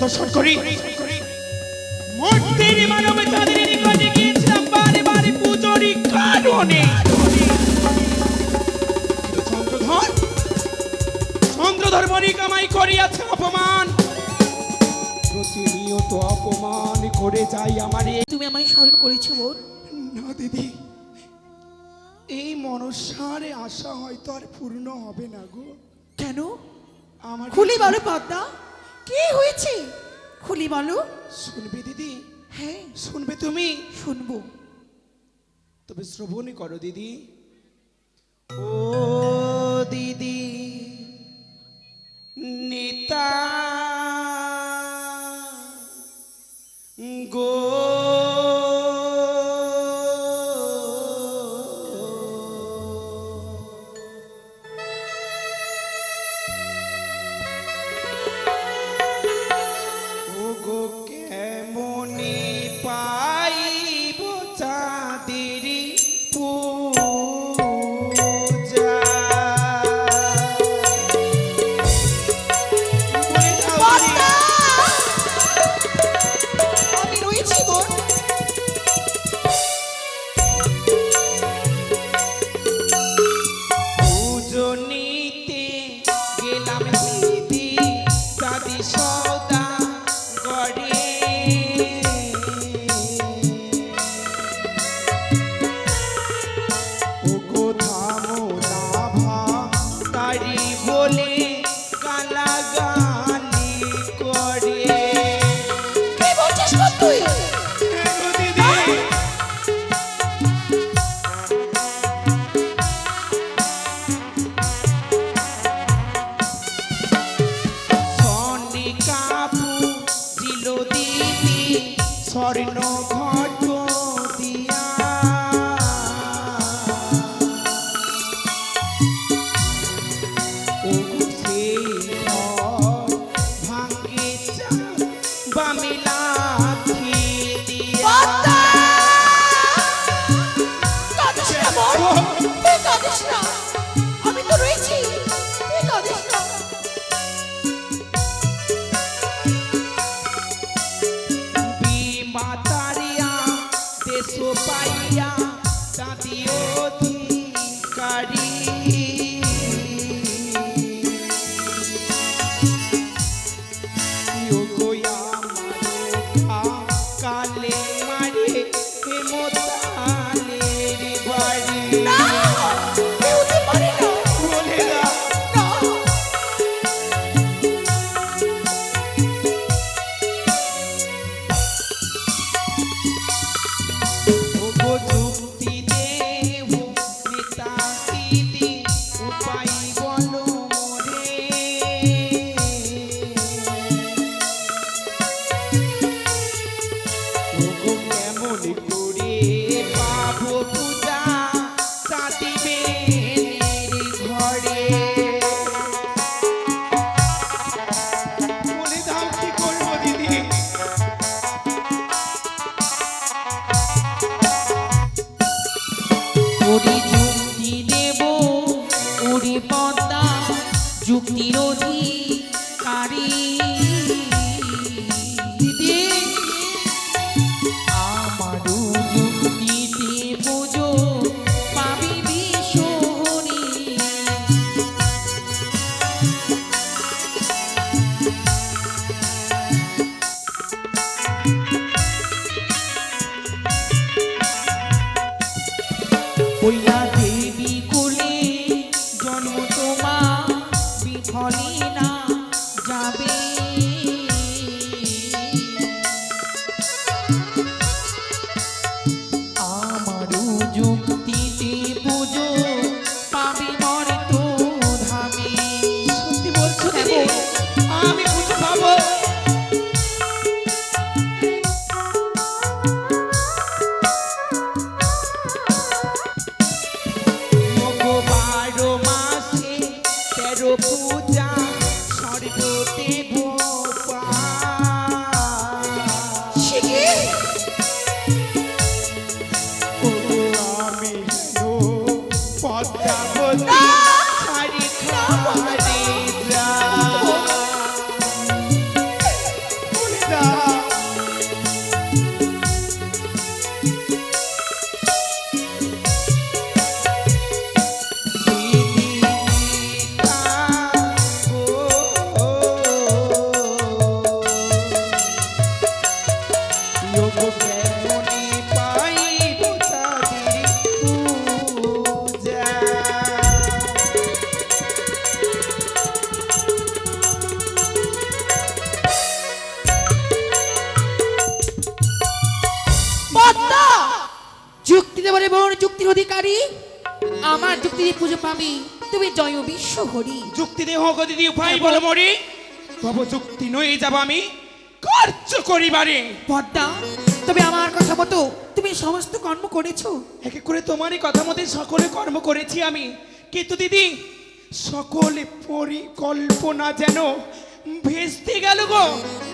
প্রদর্শন করি। মূর্তির মানবে তাদের নিকটে গিয়েছিলাম বারে বারে পূজোরই কারণে। চন্দ্রধর চন্দ্রধর মরি কামাই করিয়াছে অপমান, প্রতিনিয়ত অপমান করে যাই আমারে। তুমি আমায় স্মরণ করেছো বোন? না দিদি, এই মনসার আশা হয়তো আর পূর্ণ হবে না গো। কেন? আমার খুলি বলো পদ্মা, কি হয়েছে খুলি বলো। শুনবে দিদি? হ্যাঁ শুনবে তুমি? শুনবো। তবে শ্রবণই করো দিদি। ও দিদি নেতা গো, ও গো কেমনে পাইব চাঁদেরি পূজা। পদ্মা! আমি রয়েছি বোন। পুজো নিতে গেলাম দিদি দাদি সদা গড়ে, ও গো থামো না তারি বলে গালাগালি করে। কি বলছিস বল তুই? হ্যাঁ গো দিদি, স্বর্ণ ঘট দিয়া, ও সেই ঘর ভাঙে বামে লাথি দিয়া। পদ্মা! কাঁদিস না বোন, তুই কাঁদিস না, আমি তো রয়েছি, তুই কাঁদিস না। বিমাতারিয়া দেশ পাইয়া দাদি অধিকারী, কালে মারে হেমতালের বাড়ি। না, কেউ হতে পারে না। বলে না, না, ও গো যুক্তি দেব নেতা দিদি উপায় বলো মোরে, ও গো কেমন করে পাবো পূজা চাঁদিবের ঘরে। বলে দাও কি করবো দিদি? ওরে যুক্তি দেব, ওরে পদ্মা যুক্তির অধিকারী দিদি, আমারও যুক্তিতে পুজো পাবি বিশোহনী। কইলা দেবী কুলে জন্ম তোমার বিফলে না, আমার যুক্তি দিয়ে পুজো পাবি তুমি জয় বিশ্ব হরি। যুক্তি দেহ গতি উপায় বলো মরি, তবে যুক্তি নয়ে যাব আমি কার্য করিবারে। পদ্মা, তবে আমার কথা মতো তুমি সমস্ত কর্ম করেছো। এক এক করে তোমারই কথা মতে সকলে কর্ম করেছি আমি, কিন্তু দিদি সকলে পরিকল্পনা যেন ভেস্তে গেল গো।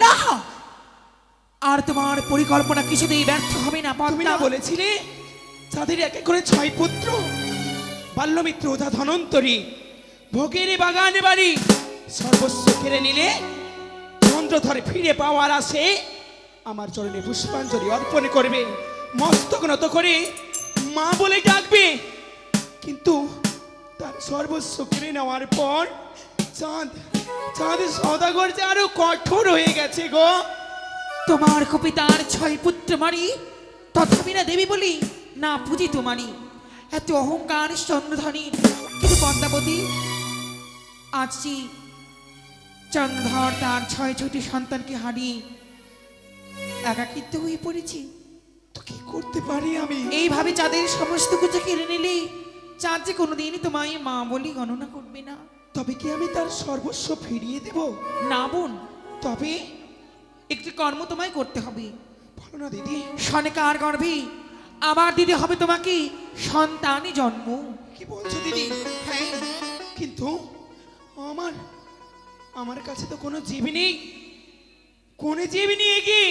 না, আর তোমার পরিকল্পনা কিছুতেই ব্যর্থ হবে না তুমি পদ্মা। না বলেছিলে যাদের এক এক করে 6 পুত্র, বাল্যমিত্র ওঝা ধনন্তরী ভোগের বাগানে বাড়ি সর্বস্ব কেড়ে নিলে চন্দ্রধর ফিরে পাওয়ার আসে আমার চরণে পুষ্পাঞ্জলি অর্পণ করবে, মস্তক নত করে মা বলে ডাকবে। কিন্তু তার সর্বস্ব কেড়ে নেওয়ার পর চাঁদ চাঁদ সদাগর যে আরো কঠোর হয়ে গেছে গো। তোমার কপিতার 6 পুত্র মারি, তথাপি না দেবী বলি না পুজি তোমারি। এত অহংকার চন্দ্রধনীর। কিন্তু পদ্মাবতী, আজকে চন্দ্রধর তার 6টি সন্তানকে হারিয়ে একাকিত্ব হয়ে পড়েছি। তো কি করতে পারি আমি? এইভাবে চাঁদের সমস্ত কিছু কেড়ে নিলে চাঁদ যে কোনোদিনই তোমায় মা বলি গণনা করবে না। তবে কি আমি তার সর্বস্ব ফিরিয়ে দেব? না বোন, তবে একটি কর্ম তোমায় করতে হবে। বলো না দিদি। সনেকার গর্ভে আবার দিতে হবে তোমাকে সন্তানই জন্ম। কি বলছো দিদি? হ্যাঁ, কিন্তু আমার আমার কাছে তো কোনো জীব নেই, কোন জীব নিয়ে কি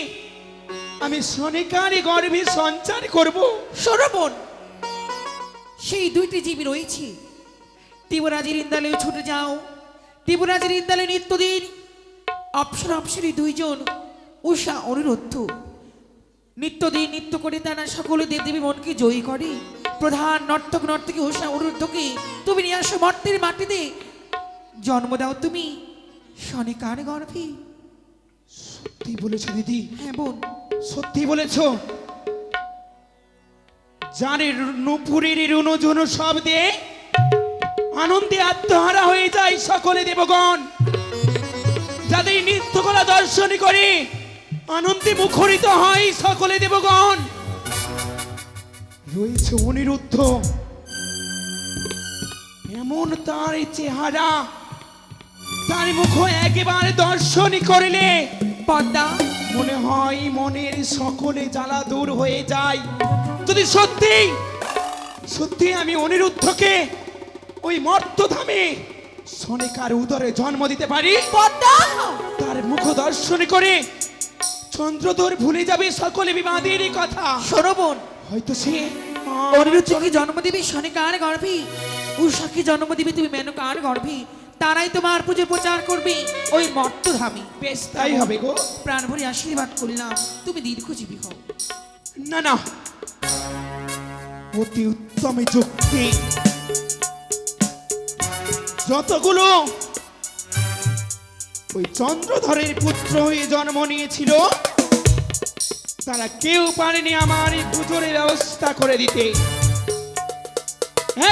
আমি সনেকারই গর্ভে সঞ্চার করব? শোনো বোন, সেই 2টি জীবী রয়েছে। দেবরাজের ইন্দালে ছুটে যাও। দেবরাজের ইন্দালে নিত্যদিন অপ্সরী 2 জন উষা অনিরুদ্ধ নিত্যদিন নৃত্য করে তারা সকলে দেবদেবী মনকে জয়ী করে। প্রধান নর্তকী উষা অনিরুদ্ধকে তুমি নিয়ে আসো মর্তের মাটিতে, জন্ম দাও তুমি সনিকার গর্ভে। সত্যি বলেছো দিদি, হ্যাঁ বোন, সত্যি বলেছো। যারে নুপুরের রুনঝুনু শব্দে আনন্দে আত্মহারা হয়ে যায় সকলে দেবগণ, যাদের নৃত্যকলা দর্শন করে আনন্দে মুখরিত হয় সকলে দেবগণ, রয়েছে অনিরুদ্ধ। এমন তার চেহারা, তার মুখ একেবারে দর্শন করিলে পদ্মা, মনে হয় মনের সকলে জ্বালা দূর হয়ে যায়। যদি সত্যি সত্যি আমি অনিরুদ্ধকে ওই মর্তধামে সনিকার উদরে জন্ম দিতে পারি, পদ্মা, তার মুখ দর্শন করে চন্দ্রদর ভুলে যাবে সকলে বিবাদের কথা। শোনো বোন, হয়তো সে অনিরুদ্ধকে জন্ম দিবি সনিকার গর্ভে, উষাকে জন্ম দিবি তুমি মেনকার গর্ভে। তারাই তোমার পুজো প্রচার করবে ওই মর্তধামে। বেশ তাই হবে গো। প্রাণ ভরে আশীর্বাদ করলাম, তুমি দীর্ঘজীবী হও। না না, অতি উত্তম যুক্তি। যতগুলো ওই চন্দ্রধরের পুত্র হয়ে জন্ম নিয়েছিল তারা কেউ পারেনি আমার এই পুজোর ব্যবস্থা করে দিতে।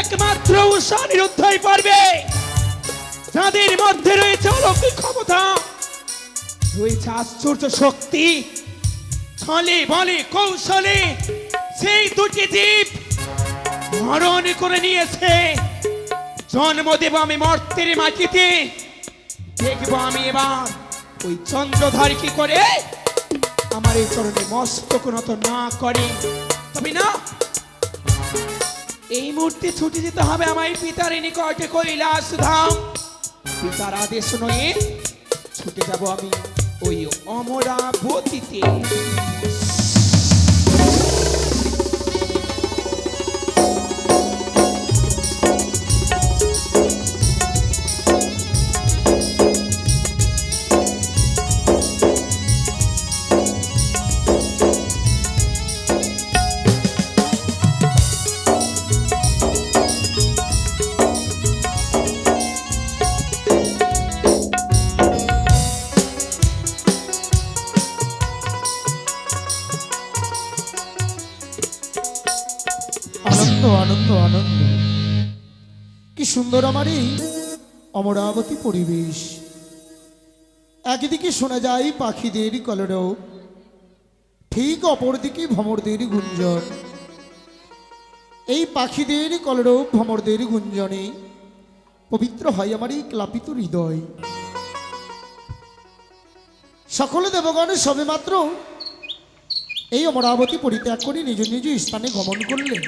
একমাত্র উষা অনিরুদ্ধই পারবে, যাদের মধ্যে রয়েছে অলৌকিক ক্ষমতা, রয়েছে আশ্চর্য শক্তি, ছলে বলে কৌশলে সেই 2টি জীব হরণ করে নিয়েছে। জন্ম দেব আমি মর্তের মাটিতে, দেখবো আমি এবার ওই চন্দ্রধর কি করে আমার এই চরণে মস্তক নত না করে। তবে না, এই মুহূর্তে ছুটে যেতে হবে আমায় পিতার নিকটে কৈলাস ধাম। পিতার আদেশ নয়ে ছুটে যাব আমি ওই অমরাবতীতে। আনন্দ আনন্দ আনন্দ, কি সুন্দর আমার এই অমরাবতী পরিবেশ। একদিকে শোনা যায় পাখিদের কলরব, ঠিক অপরদিকে ভ্রমরদের গুঞ্জন। এই পাখিদের কলরব ভ্রমরদের গুঞ্জনে পবিত্র হয় আমার এই ক্লাপিত হৃদয়। সকল দেবগণ সবে মাত্র এই অমরাবতী পরিত্যাগ করে নিজ নিজ স্থানে গমন করলেন।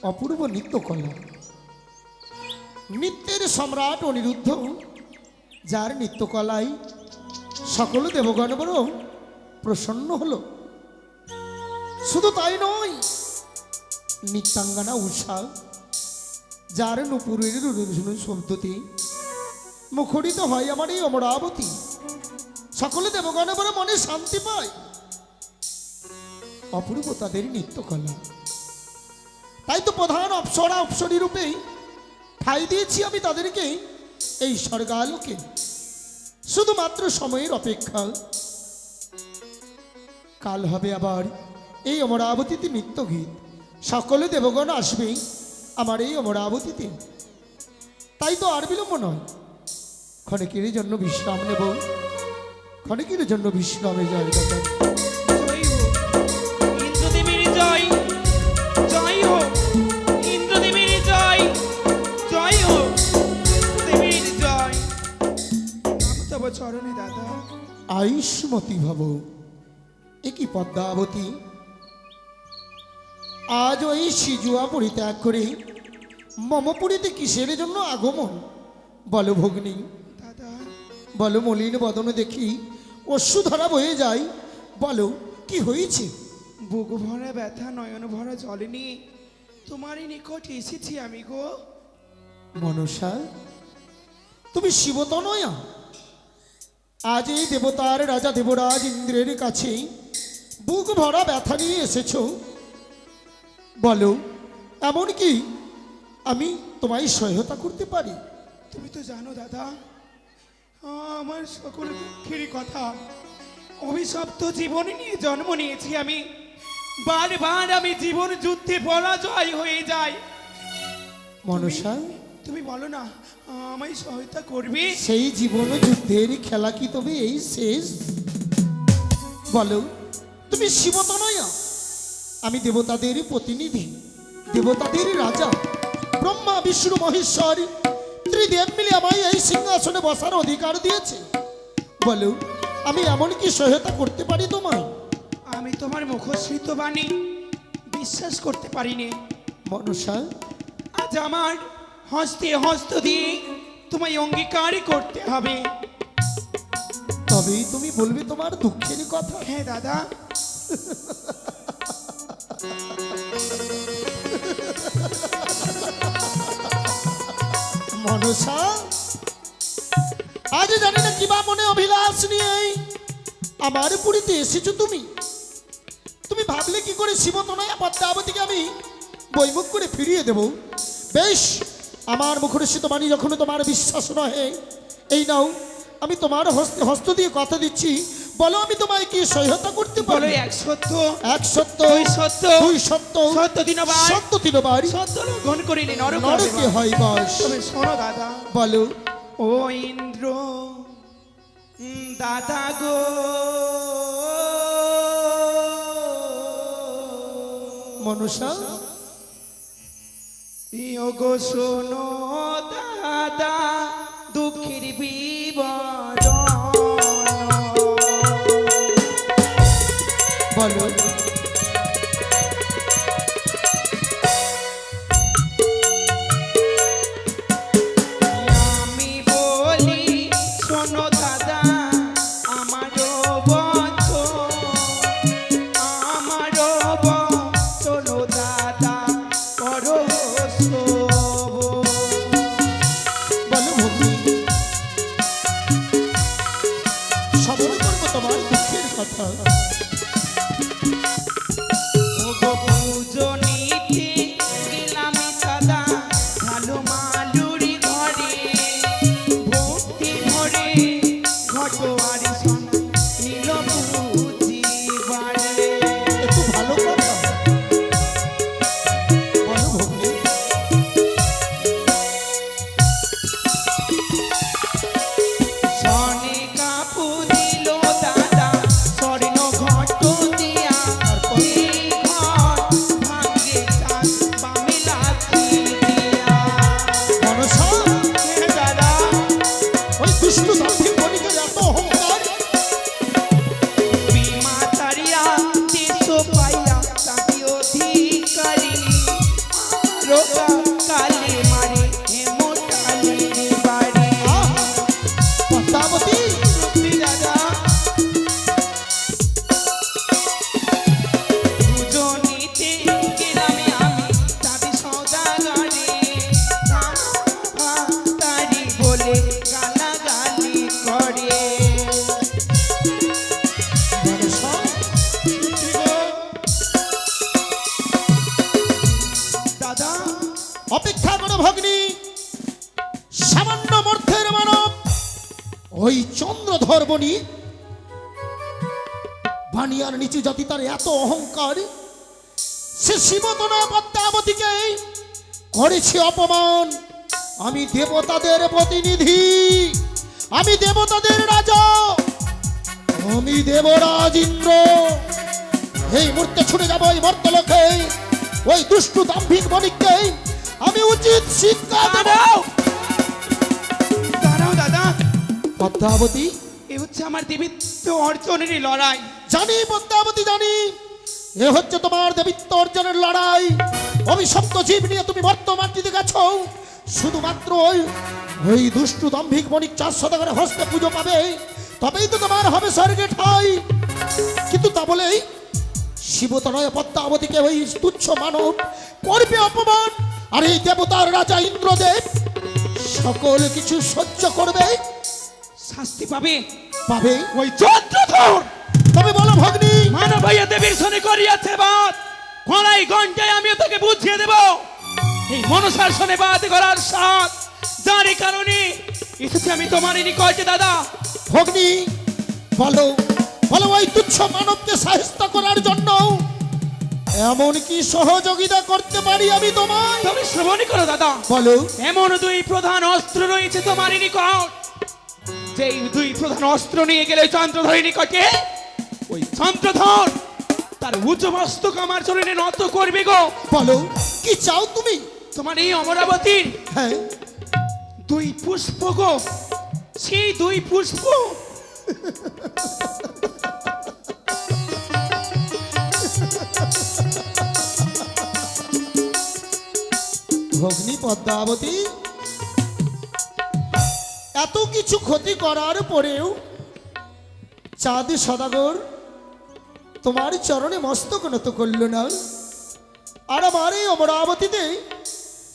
অপূর্ব নৃত্যকলা, নৃত্যের সম্রাট অনিরুদ্ধ, যার নৃত্যকলায় সকল দেবগণ বড় প্রসন্ন হলো। শুধু তাই নয়, নৃত্যাঙ্গনা উষা, যার নুপুরের রুরুঝুনু শব্দতে মুখরিত হয় আমার এই অমরাবতী, সকলে দেবগণে বলে মনে শান্তি পায়। অপূর্ব তাদের নৃত্যকলা। তাই তো প্রধান অপ্সরা অপ্সরী রূপে ঠাঁই দিয়েছি আমি তাদেরকে এই স্বর্গালোকে। শুধুমাত্র সময়ের অপেক্ষা, কাল হবে আবার এই অমরাবতীতে নৃত্য গীত। সকলে দেবগণ আসবে আমার এই অমরাবতীতে। তাই তো আর বিলম্ব নয়, ক্ষণিকের জন্য বিশ্রাম নেব, ক্ষণিকের জন্য বিশ্রামে যাই। জয় হোক ইন্দ্রদেবের জয়, জয় হোক ইন্দ্রদেবের জয়, জয় হোক দেবীর জয়। আমি তব চরণে দাদা। আয়ুষ্মতী ভব, একই পদ্মাবতী, আজ ওই সিজুয়া পরিত্যাগ করে মমপুরীতে কিসের জন্য আগমন? বলো ভগ্নী, দাদা, বলো মলিন বদন দেখি অশ্রু ধরা বয়ে যায়। বলো কি হয়েছে? বুক ভরা ব্যথা, নয়ন ভরা জল নিয়ে তোমারই নিকট এসেছি আমি গো। মনসা, তুমি শিবতনয়া, আজ এই দেবতার রাজা দেবরাজ ইন্দ্রের কাছে বুক ভরা ব্যথা নিয়ে এসেছ। বলো এমন কি আমি তোমায় সহায়তা করতে পারি? তুমি তো জানো দাদা, আমার সকল দুঃখের কথা। অভিশপ্ত জীবন নিয়ে জন্ম নিয়েছি আমি। বারবার আমি জীবন যুদ্ধে পরাজয় হয়ে যাই। মনসা, তুমি বলো না, আমায় সহায়তা করবে? সেই জীবন যুদ্ধের খেলা কি তবে এই শেষ? বলো তুমি শিবতনয়া, আমি দেবতাদের প্রতিনিধি, দেবতাদের রাজা, ব্রহ্মা বিষ্ণু মহেশ্বর ত্রিদেব মিলে আমায় এই সিংহাসনে বসার অধিকার দিয়েছে। বলো আমি এমন কি সহায়তা করতে পারি তোমায়? আমি তোমার মুখশ্রিত বাণী বিশ্বাস করতে পারিনি। মনসা, আজ আমার হস্তে হস্ত দিয়ে তোমায় অঙ্গীকার করতে হবে। তবেই তুমি বলবে তোমার দুঃখের কথা। হ্যাঁ দাদা। মনসা, আজ জানি না কিবা মনে অভিলাষ নিয়ে আমার পুরীতে এসেছো তুমি। তুমি ভাবলে কি করে শিবতনয়া পদ্মাবতীকে আমি বৈমুখ করে ফিরিয়ে দেব? বেশ, আমার মুখরিত বাণী যখন তোমার বিশ্বাস নহে, এই নাও আমি তোমার হস্তে হস্ত দিয়ে কথা দিচ্ছি। বলো আমি তোমায় কি সহায়তা করতে বলো পারি? এক সত্য, এক সত্য, দুই সত্য, দুই সত্য, সত্য তিনবার, সত্য তিনবার, সত্য লঙ্ঘন করিলে নরক নরকে হয় বাস। তবে শোনো দাদা। বলো ও ইন্দ্র দাদা গো, মনসা, ইও গো শোনো দাদা দুঃখের বিবরণ। বলো আমি বলি শোনো দাদা, আমারও বন্ধ, আমারও শোনো দাদা করো শোভ। বলো ভগ্নী, শ্রবণ করবো তোমার দুঃখের কথা। কালে মারে মোটালের বাড়ি। পদ্মাবতী সত্যি দাদা দুজনেতে গ্রামে আমি চাঁদি সওদাগরে, তারি বলে গালাগালি করে। মনসা, দাদা অপেক্ষা করো ভগ্নী। সামান্য মর্থের মানব ওই চন্দ্রধর বনি বানিয়ার নিচু জাতি তার এত অহংকার, সে শিবতনা পদ্মাবতীকে করেছে অপমান। আমি দেবতাদের প্রতিনিধি, আমি দেবতাদের রাজা, আমি দেবরাজ ইন্দ্র। এই মুহূর্তে ছুটে যাবো এই মর্তলোকে, ওই দুষ্টু দাম্ভিক বণিককে আমি উচিত শিক্ষা দেব। দাঁড়াও দাদা পদ্মাবতী, এ হচ্ছে আমার দেবীত্ব অর্জনেরই লড়াই। জানি পদ্মাবতী জানি, এ হচ্ছে তোমার দেবীত্ব অর্জনের লড়াই। অভিশপ্ত জীব নিয়ে তুমি বর্তমান দিতে গেছো, শুধুমাত্র ওই দুষ্টু দাম্ভিক বণিক 400 করে হস্তে পুজো পাবে, তবেই তো তোমার হবে স্বর্গে ঠাই। কিন্তু তা বলেই শিবতনয় পদ্মাবতীকে ওই তুচ্ছ মানব করবে অপমান, আর এই দেবতার রাজা ইন্দ্রদেব সকল কিছু সহ্য করবে, শাস্তি পাবে পাবে। ওই চন্দ্রধর। তবে বলো ভগ্নী, মানব ভাইয়া দেবীর সনে করিয়াছে বাদ, গলায় গঞ্জায় আমিও তাকে বুঝিয়ে দেব এই মনসার সনে বাদ করার সাথ, যার এই কারণে এসেছি আমি তোমার নিকটে দাদা। ভগ্নী বলো, বলো ওই তুচ্ছ মানবকে সাহায্য করার জন্য এমন কি সহযোগিতা করতে পারি আমি তোমায়? তুমি শ্রবণই করো দাদা। বলো। এমন দুই প্রধান অস্ত্র রয়েছে তোমার নিকট, যেই দুই প্রধান অস্ত্র নিয়ে গেলে চন্দ্রধরের নিকটে, ওই চন্দ্রধর তার উচ্চ মস্তক আমার চরণে নত করবে গো। বলো কি চাও তুমি? তোমার এই অমরাবতীর হ্যাঁ, দুই পুষ্প গো, সেই দুই পুষ্প। ভগ্নী পদ্মাবতী, এত কিছু ক্ষতি করার পরেও চাঁদ সদাগর তোমার চরণে মস্তক নত করল না, আর আমার এই অমরাবতীতে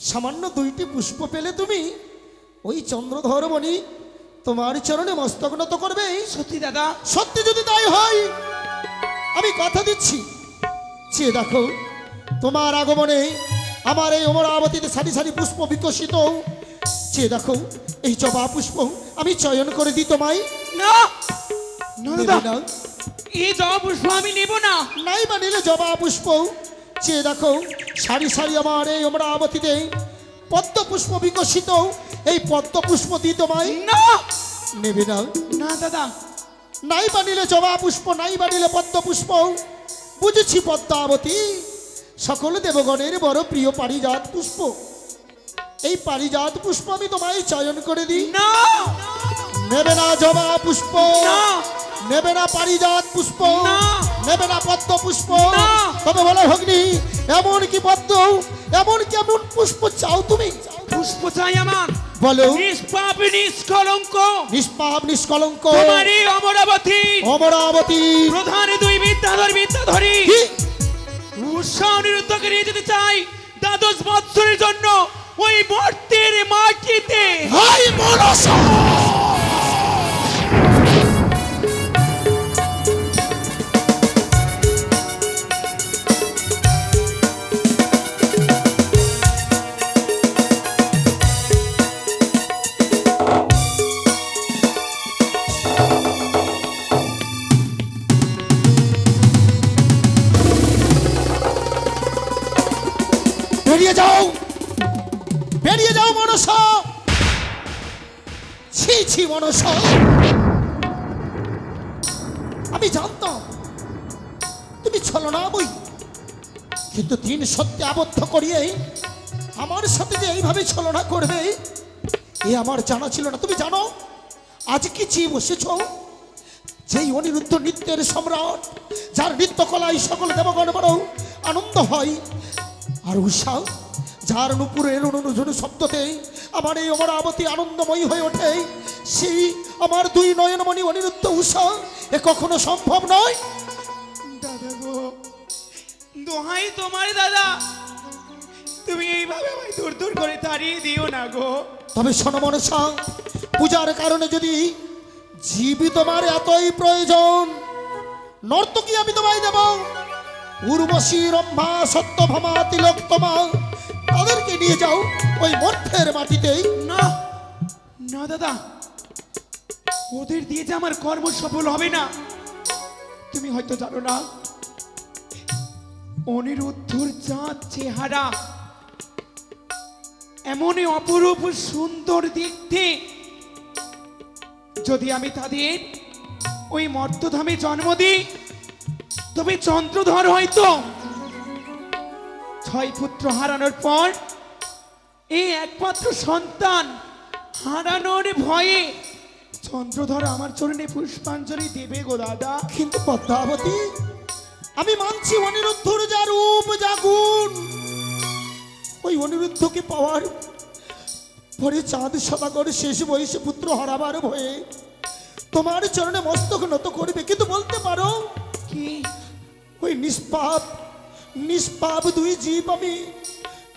সামান্য 2টি পুষ্প পেলে তুমি ওই চন্দ্রধর বনি তোমার চরণে মস্তক নত করবে? সত্যি দাদা? সত্যি যদি তাই হয় আমি কথা দিচ্ছি, চেয়ে দেখো তোমার আগমনে আমার এই অমরাবতীতে সারি সারি পুষ্প বিকশিত। চেয়ে দেখো এই জবা পুষ্প আমি চয়ন করে দিই তোমায়। না না নেবে দাদা, না? এই জবা পুষ্প আমি নেব না। নাই বা নিলে জবা পুষ্প। চেয়ে দেখো সারি সারি আমার এই অমরাবতীতে পদ্ম পুষ্প বিকশিত, এই পদ্ম পুষ্প দিই তোমায়। না নেবে না? না দাদা, নাই বা নিলে জবা পুষ্প, নাই বা নিলে পদ্ম পুষ্প। বুঝেছি পদ্মাবতী, সকল দেবগণের বড় প্রিয় পারিজাত পুষ্প, এই পারিজাত পুষ্প আমি তোমায় চয়ন করে দিই। না নেবে না জবা পুষ্প, না। নেবে না পারিজাত পুষ্প, না। নেবে না পদ্ম পুষ্প। না। তবে বলো ভগ্নী, এমন কি পদ্ম, এমন কেমন পুষ্প চাও তুমি? পুষ্প চাই আমার, বলো। নিষ্পাপ নিষ্কলঙ্ক, নিষ্পাপ নিষ্কলঙ্ক তোমারই অমরাবতী অমরাবতী প্রধান দুই বিদ্যাধরী কি? উৎসাহ নিরুদ্ধকে নিয়ে যেতে চাই 12 বৎসরের জন্য ওই মর্তের মাটিতে। হাই মনসা! বেরিয়ে যাও, বেরিয়ে যাও মনসা! ছি ছি মনসা, আমি জানতাম তুমি ছলনা বই, কিন্তু 3 সত্যে আবদ্ধ করিয়ে আমার সাথে যে এইভাবে ছলনা করবে এ আমার জানা ছিল না। তুমি জানো আজ কি চেয়ে বসেছ? যেই অনিরুদ্ধ নৃত্যের সম্রাট, যার নৃত্য কলায় সকল দেবগণ বড় আনন্দ হয়, আর উষা যার নুপুরের অনুজন শব্দতে আমার এই অমরাবতী আনন্দময়ী হয়ে ওঠে, সেই আমার দুই নয়নমণি অনিরুদ্ধ উষা, এ কখনো সম্ভব নয়। দাদা গো, দোহাই তোমার দাদা, তুমি এইভাবে আমায় দূর দূর করে তাড়িয়ে দিও না গো। তবে শোনো মনসা, পূজার কারণে যদি জীবী তোমার এতই প্রয়োজন, নর্তকী আমি তোমায় দেব। উর্বশী, রম্ভা, সত্যভামা, তিলোত্তমা, তাদেরকে নিয়ে যাও ওই মর্ত্যের মাটিতেই। না না দাদা, ওদের দিয়ে যে আমার কর্ম সফল হবে না। তুমি হয়তো জানো না, অনিরুদ্ধর চাঁদ চেহারা এমনই অপরূপ সুন্দর দেখতে, যদি আমি তাদের ওই মর্তধামে জন্ম দিই, তবে চন্দ্রধর হয়তো 6 পুত্র হারানোর পর এই একমাত্র সন্তান হারানোর ভয়ে চন্দ্রধর আমার চরণে পুষ্পাঞ্জলি দেবে গো দাদা। কিন্তু পদ্মাবতী, আমি মানছি অনিরুদ্ধর যা রূপ, যা গুণ, ওই অনিরুদ্ধকে পাওয়ার পরে চাঁদ সদাগর শেষ বয়সে পুত্র হারাবার ভয়ে তোমার চরণে মস্তক নত করবে। কিন্তু বলতে পারো কি ওই নিষ্পাপ নিষ্পাপ দুই জীব আমি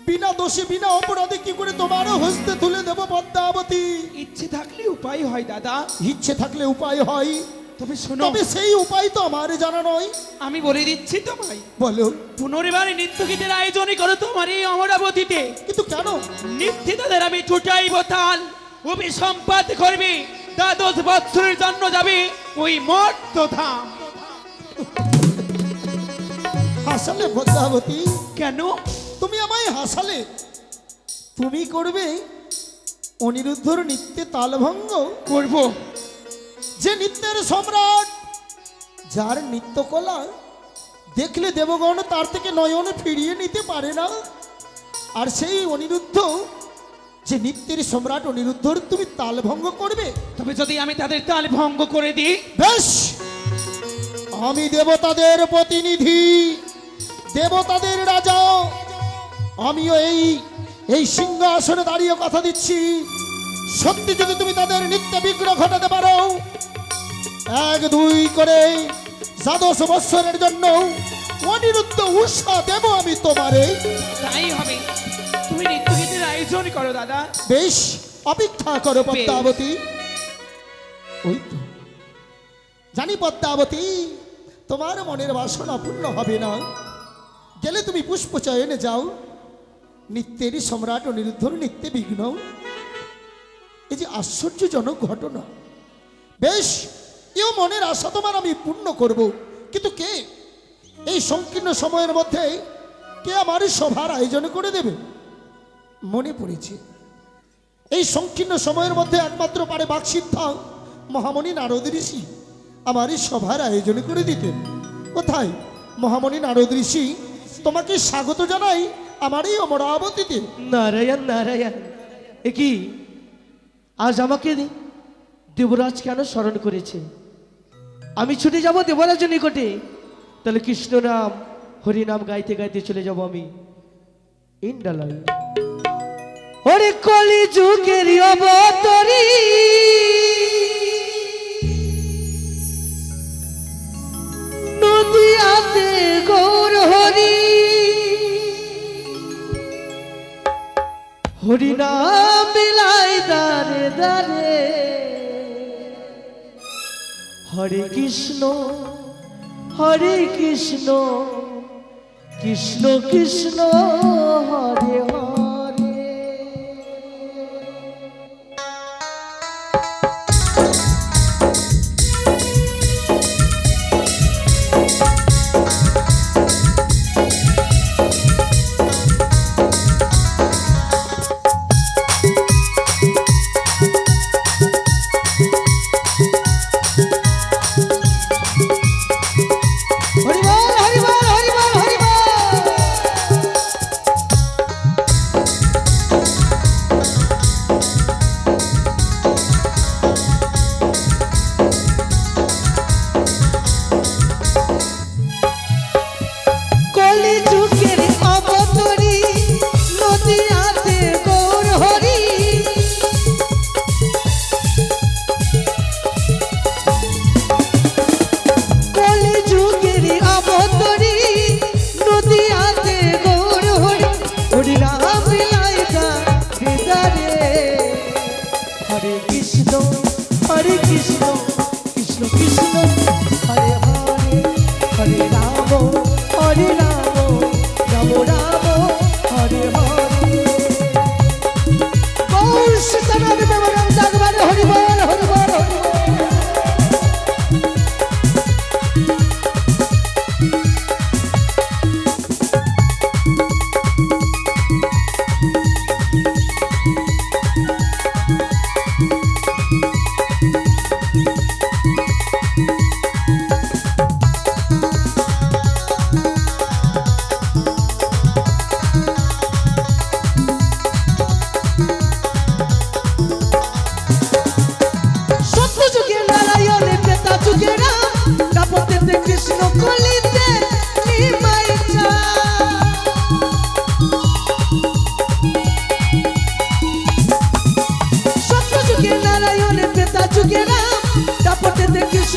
বিনা দোষে বিনা অপরাধে কি করে তোমারও হস্তে তুলে দেব পদ্মাবতী? ইচ্ছে থাকলে উপায় হয় দাদা। ইচ্ছে থাকলে উপায় হয়, তবে শোনো, তবে সেই উপায় তো আমার জানা নয়। আমি বলে দিচ্ছি তোমায়, বলো। পুনর্বার নৃত্যগীতের আয়োজনই করো তোমার এই অমরাবতীতে। কিন্তু কেন? নিত্যি তাদের আমি ছুটাইব তাল, অভিসম্পাদ করবে, 12 বৎসরের জন্য যাবে ওই মর্তধাম। হাসালে পদ্মাবতী, কেন? তুমি আমায় হাসালে। তুমি করবে অনিরুদ্ধর নৃত্যে তালভঙ্গ? করব। যে নৃত্যের সম্রাট, যার নৃত্যকলা দেখলে দেবগণ তার থেকে নয়ন ফিরিয়ে নিতে পারে না, আর সেই অনিরুদ্ধ, যে নৃত্যের সম্রাট অনিরুদ্ধর তুমি তালভঙ্গ করবে? তবে যদি আমি তাদের তাল ভঙ্গ করে দিই? বেশ, আমি দেবতাদের প্রতিনিধি, দেবতাদের রাজা, আমিও এই সিংহাসনে দাঁড়িয়ে কথা দিচ্ছি, সত্যি যদি তুমি তাদের নিত্য বিগ্রহ ঘটাতে পারো, 1 2 করে 12 বৎসরের জন্য অনিরুদ্ধ উষা দেব আমি তোমারে। তাই হবে, তুমি নৃত্যগীতের আয়োজন করো দাদা। বেশ, অপেক্ষা করো পদ্মাবতী। ওই তো জানি পদ্মাবতী, তোমার মনের বাসনা পূর্ণ হবে না। গেলে তুমি পুষ্প চয়নে যাও, নিত্যের সম্রাট অনিরুদ্ধর নিত্যে বিঘ্ন। এই যে আশ্চর্যজনক ঘটনা, বেশ, এও মনের আশা তোমার আমি পূর্ণ করব। কিন্তু কে এই সংকীর্ণ সময়ের মধ্যে কে আমার সভার আয়োজন করে দেবে? মনে পড়েছে, এই সংকীর্ণ সময়ের মধ্যে একমাত্র পারে বাকসিদ্ধা মহামণি নারদ ঋষি আমার এই সভার আয়োজন করে দিতেন। কোথায় মহামণি নারদ ঋষি? তোমাকে স্বাগত জানাই আমার এই অমরাবতীতে। নারায়ণ নারায়ণ, এ কি আজ আমাকে দেবরাজ কেন স্মরণ করেছে? আমি ছুটে যাব দেবরাজের নিকটে, তাহলে কৃষ্ণ নাম হরিনাম গাইতে গাইতে চলে যাব আমি ইন্দ্রালয়। ওরে কলি যুগের অবতরী, নদিয়াতে গৌর হরি, হরিনাম বিলাই দারে দারে, হরে কৃষ্ণ কৃষ্ণ কৃষ্ণ হরে হরে। হরিবল হরিবল হরিবল হরিবল।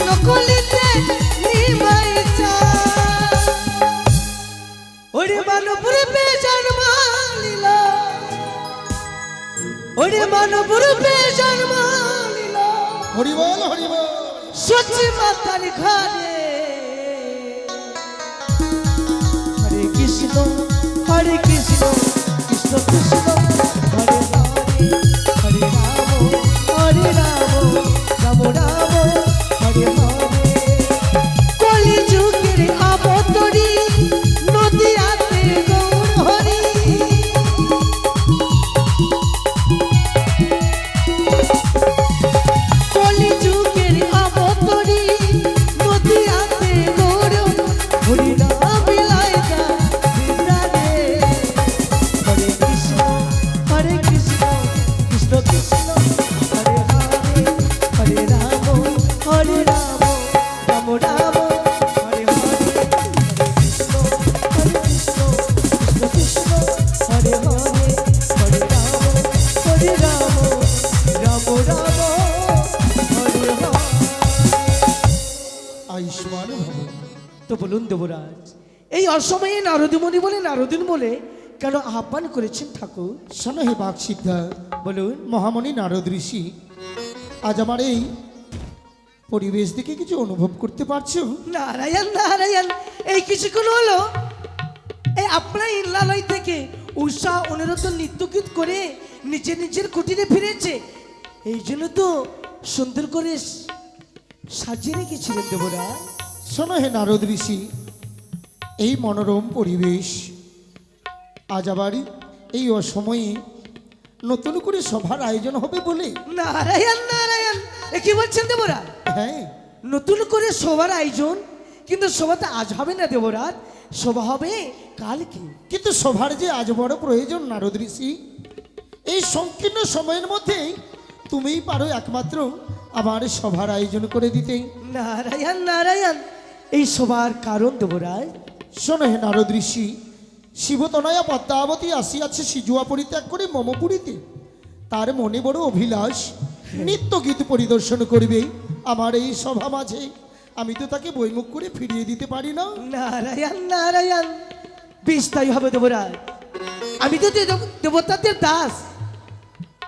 কৃষ্ণ কলিতে নিমাই চায় ওরে মানবপুর জন্ম নিল ওরে মানবপুর জন্ম নিল হরিবল হরিবল। সচি মাতার ঘরে হরে কৃষ্ণ কৃষ্ণ কৃষ্ণ হরে হরে হরে রাম রাম রাম হরে হরে কলি যুগের অবতরী নদিয়াতে গৌর হরি কলি যুগের অবতরী নদিয়াতে গৌর হরি রাম বিলাইদা বিদারে হরে কৃষ্ণ কৃষ্ণ কৃষ্ণ হরে হরে হরে রাম রাম রাম হরে হরে হরে কৃষ্ণ কৃষ্ণ কৃষ্ণ হরে হরে হরে রাম রাম রাম হরে হরে। আয়ুষ্মান ভব। তো বলুন দেবরাজ এই অসময়ে নারদমণি বলে কেন আহ্বান করেছেন ঠাকুর? শোনো হে বাক সিদ্ধা, বলুন। মহামণি নারদ ঋষি, আজ আমার এই পরিবেশ দেখে কিছু অনুভব করতে পারছো? নারায়ণ নারায়ণ, এই কিছুক্ষণ হলো এই আপনার ইল্লালয় থেকে উষা অনিরুদ্ধ নৃত্যগীত করে নিজের কুটিরে ফিরেছে, এই জন্য তো সুন্দর করে সাজিয়ে রেখেছিলেন দেবরাজ। শোনো হে নারদ ঋষি, এই মনোরম পরিবেশ আজ আবার এই অসময়ে নতুন করে সভার আয়োজন হবে বলে। নারায়ণ নারায়ণ, এ কি বলছেন দেবরাজ? হ্যাঁ, নতুন করে সবার আয়োজন, কিন্তু সভাতে আজ হবে না দেবরাজ, সভা হবে কালকে। কিন্তু সভার যে আজ বড় প্রয়োজন নারদ ঋষি, এই সংকীর্ণ সময়ের মধ্যে তুমিই পারো একমাত্র আমার সভার আয়োজন করে দিতে। নারায়ণ নারায়ণ, এই সবার কারণ দেবরাজ। শোনো হে নারদ ঋষি, শিবতনয়া পদ্মাবতী আসিয়াছে সিজুয়া পরিত্যাগ করে মমপুরীতে। তার মনে বড় অভিলাষ নিত্য গীত পরিদর্শন করবে আমার এই সভা মাঝে। আমি তো তাকে বইমুখ করে ফিরিয়ে দিতে পারি না। নারায়ণ নারায়ণ, বেশ তাই হবে দেবরাজ। আমি তো দেবতাদের দাস,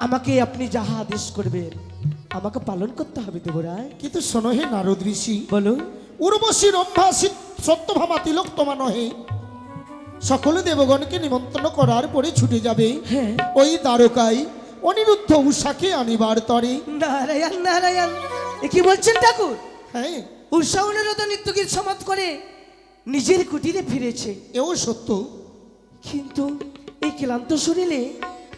আমাকে আপনি যাহা আদেশ করবেন আমাকে পালন করতে হবে দেবরাজ। কিন্তু শোনো হে নারদ ঋষি, বলুন। উর্বশী রম্ভা সত্যভামা তিলক তোমা নহে, সকল দেবগণকে নিমন্ত্রণ করার পরে ছুটে যাবে হ্যাঁ। ওই দ্বারকায় অনিরুদ্ধ উষাকে আনিবার তরে। নারায়ণ নারায়ণ, এ কি বলছেন ঠাকুর? হ্যাঁ, উষা অনিরুদ্ধ নৃত্যগীত সমাপ্ত করে নিজের কুটিরে ফিরেছে, এও সত্য। কিন্তু এই ক্লান্ত শরীরে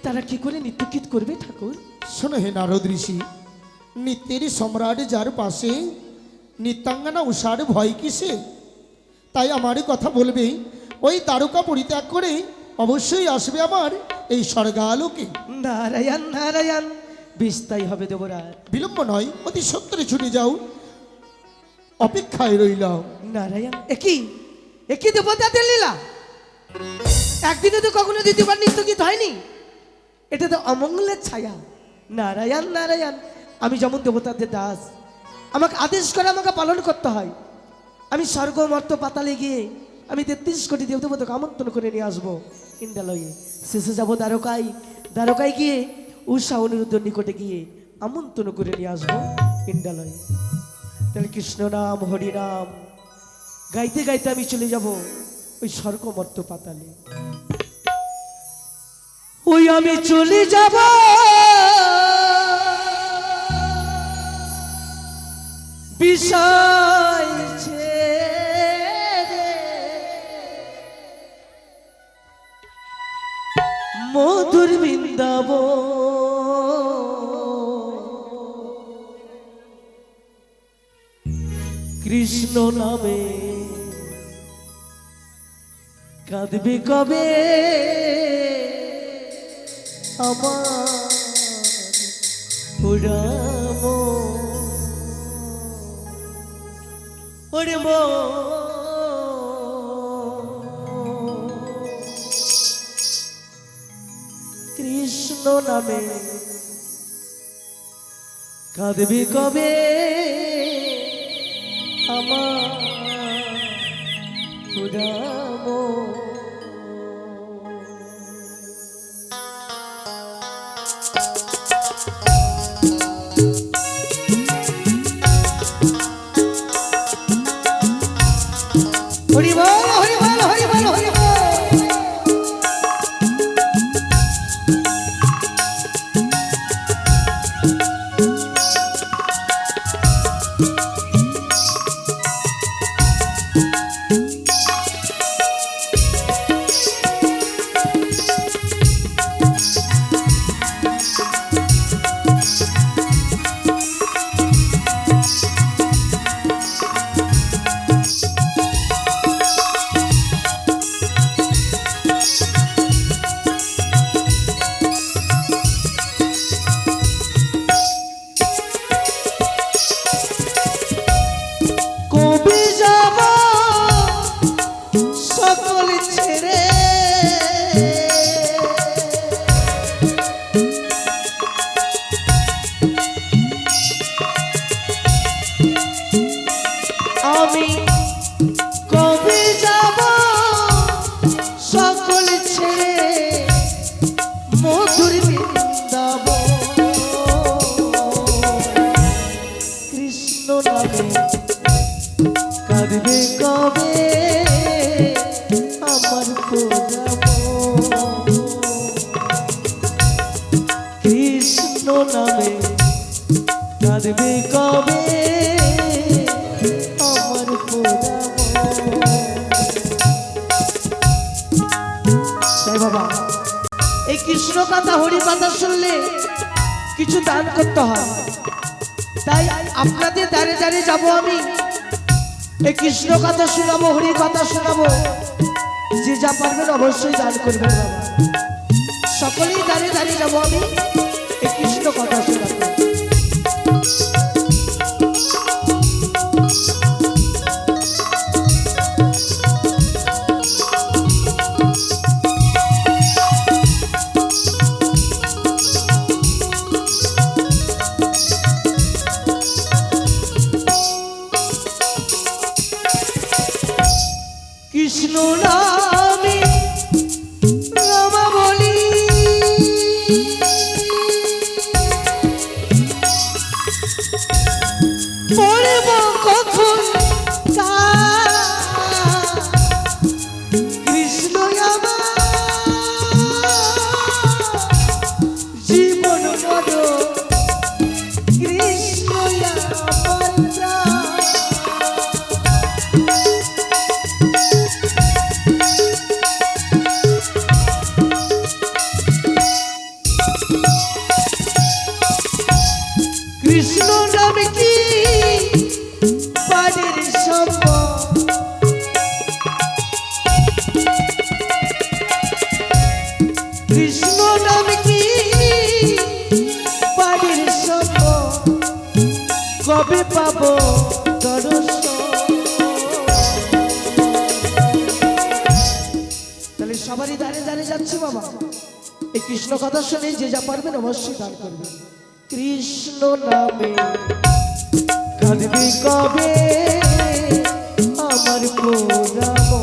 তারা কি করে নৃত্যগীত করবে ঠাকুর? শোনো হে নারদ ঋষি, নিত্যের সম্রাট যার পাশে নিত্যাঙ্গনা উষার ভয় কিসে? তাই আমারই কথা বলবে, ওই তারকা পরিত্যাগ করে অবশ্যই আসবে আমার এই স্বর্গালোকে। নারায়ণ নারায়ণ, বেশ তাই হবে দেবরাজ। বিলম্ব নয়, অতি সত্তরে ছুটে যাও, অপেক্ষায় রইলাম। নারায়ণ, একই দেবতাদের লীলা, একদিনে তো কখনো দ্বিতীয়বার নৃত্যগীত হয়নি, এটা তো অমঙ্গলের ছায়া। নারায়ণ নারায়ণ, আমি যেমন দেবতাদের দাস, আমাকে আদেশ করে আমাকে পালন করতে হয়। আমি স্বর্গ মর্ত পাতালে গিয়ে আমি 33 কোটি দেবতাকে আমন্ত্রণ করে নিয়ে আসবো ইন্দ্রালয়ে। শেষে যাবো দ্বারকায় গিয়ে উষা অনিরুদ্ধর নিকটে গিয়ে আমন্ত্রণ করে নিয়ে আসবো ইন্দ্রালয়ে। তাহলে কৃষ্ণ নাম হরি নাম গাইতে গাইতে আমি চলে যাব ওই স্বর্গ মর্ত পাতালে। ওই আমি চলে যাব বিষয় ছেড়ে, মধুর বৃন্দাব কৃষ্ণ নামে কাঁদবে কবে আমার পুরাম ওরে মো কৃষ্ণ নামে কাঁদবে কবে আমার পুরামো। হরি বল হরি বল হরি বল হরি বল। কবি যাব সকল ছেড়ে, আমি কবি যাব সকল ছেড়ে মধুর বৃন্দাবন। কৃষ্ণ নামে কাঁদবে কবে আমার পুরামো। কৃষ্ণ নামে কাঁদবে কবে আমার পুরামো। তাই বাবা, এই কৃষ্ণ কথা হরি কথা শুনলে কিছু দান করতে হয়। তাই আপনাদের দ্বারে দ্বারে যাব আমি, এই কৃষ্ণ কথা শোনাবো, হরি কথা শোনাবো। যে যা পারবেন অবশ্যই দান করবেন বাবা। সকলেই দাঁড়িয়ে দাঁড়িয়ে যাবো আমি, এই কৃষ্ণ কথা শোনাবো। কৃষ্ণ নামে রামা বলি, পড়ব কখন কৃষ্ণ আমার জীবন বড়, কৃষ্ণ আমার প্রাণ। কৃষ্ণ নামে কি পারের সম্ভব, কৃষ্ণ নামে কি পারের সম্ভব, কবে পাবো দর্শন। তাহলে সবারই দাঁড়িয়ে দাঁড়িয়ে যাচ্ছে বাবা, এই কৃষ্ণ কথা শুনে যে যা পারবেন অবশ্যই দান করবেন। কৃষ্ণ নামে কাঁদবি কবে আমার পুরামো।